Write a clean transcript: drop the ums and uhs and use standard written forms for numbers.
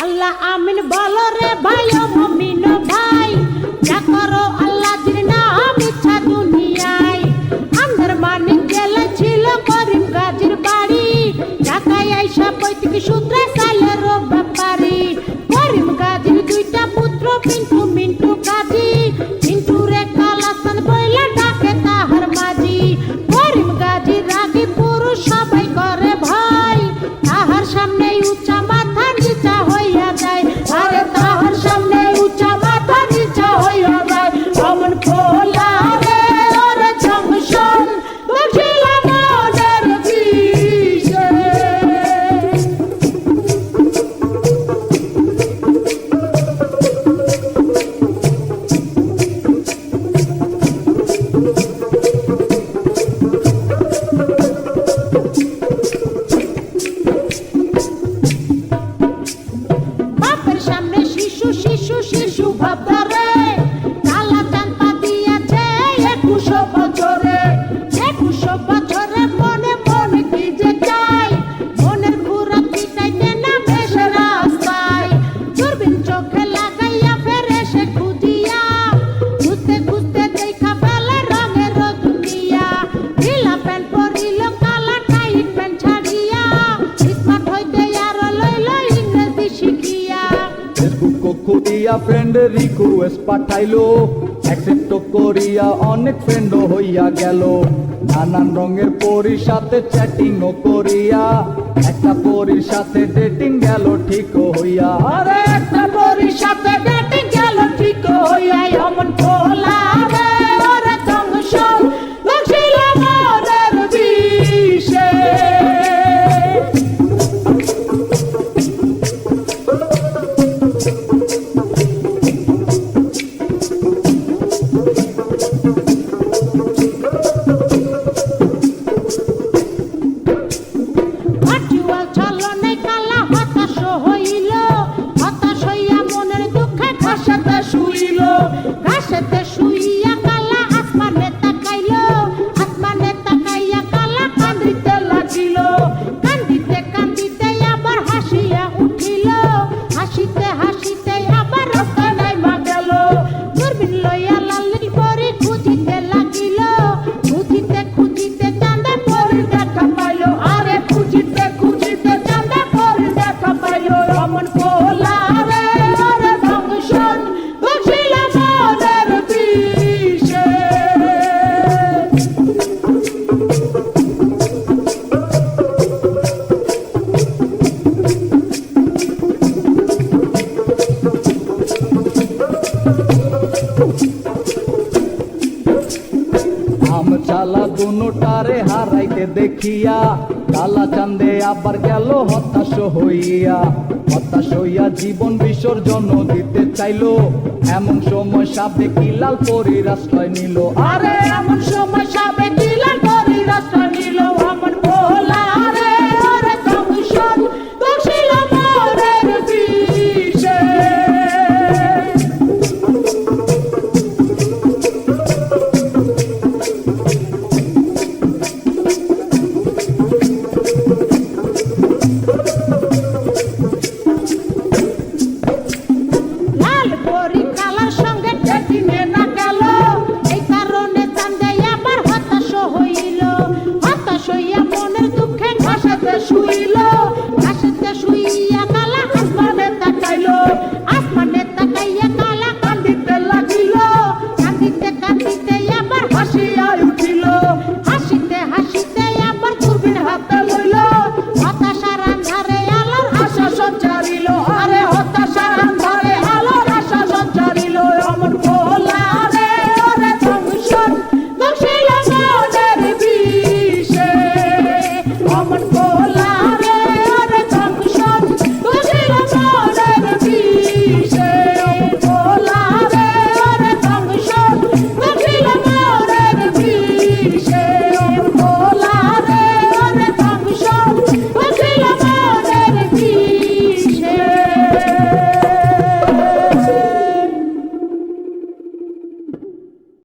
আল্লাহ আমিন বলো রে ভাই ও মুমিন ভাই, যা করো আল্লাহ জির নাম ইচ্ছা দুনিয়ায়। আন্দার মানিক জেলা ছিল করিম গাজীর বাড়ি, ঢাকায় আইসা পৈতৃক সূত্রে সালের ব্যাপারী। করিম গাজীর দুইটা পুত্র পিন্টু মিন্টু গাজী, পিন্টু রে কালাসান বইলা ডাকে তাহার মাঝি। করিম গাজীর রাগী পুরুষ সবাই করে ভয়, তাহার সামনে উঁচা মাথা নিচা হইয়া যায়। আরে তাহার সামনে উঁচা মাথা নিচা হইয়া যায়। অমন খোলা রে ওর জংশন বুঝিল মনের বিষে। বাপের সামনে শিশু শিশু শিশু ভাবদারে, কালা চাঁদ পা দিয়াছে 21 বছরে। 21 বছরে মনে মনে কি যে চাই, মনের খুরা পিটাইতে না ভেসে রাস্তায়। দূরবীন চোখে লাগাইয়া ফেরে সে খুঁজিয়া, খুঁজতে খুঁজতে দেখা ফেলে রঙের দুনিয়া। ঢিলা প্যান্ট পরিল কালা টাইট প্যান্ট ছাড়িয়া, স্মার্ট হইতে আরো লইল ইংরেজি শিখিয়া। ফেসবুক করিয়া ফ্রেন্ড রিকোয়েস্ট পাঠাইলো, অ্যাকসেপ্ট করিয়া অনেক ফ্রেন্ড হইয়া গেল। নানান রঙের পরীর সাথে চ্যাটিং করিয়া, একটা পরীর সাথে ডেটিং গেল ঠিক হইয়া। আরে একটা পরীর সাথে ডেটিং গেল ঠিক হইয়া। অমন খোলা রে ওর জংশন বুঝিল মনের বিষে। ভার্চুয়াল ছলনে কালা হতাশ হইল, হতাশ হইয়া মনের দুঃখে ঘাসেতে শুইল। ঘাসেতে শুইয়া কালা আসমানে তাকাইল, আসমানে তাকাইয়া কালা কান্দিতে লাগিল। কান্দিতে কান্দিতে আবার হাসিয়া উঠিল, হাসিতে হাসিতে আবার রাস্তায় নাইমা গেল। দূরবীন লইয়া লালের পরি খুঁজিতে লাগিল, খুঁজিতে খুঁজিতে চাঁদে পরি দেখা পাইল। আরে খুঁজিতে খুঁজিতে চাঁদে পরি দেখা পাইল। অমন খোলা রে ওর জংশন বুঝিল মনের বিষে। আম চালা দুটারে হারাইতে দেখিয়া, কালা চাঁদে আবার গেল হতাশ হইয়া। হতাশ হইয়া জীবন বিসর্জন দিতে চাইলো, এমন সময় সাপে কিলাল পরীর আশ্রয় নিল। আরে এমন সময় সাবে কিলাল পরি রাস্তা নিল। অমন খোলা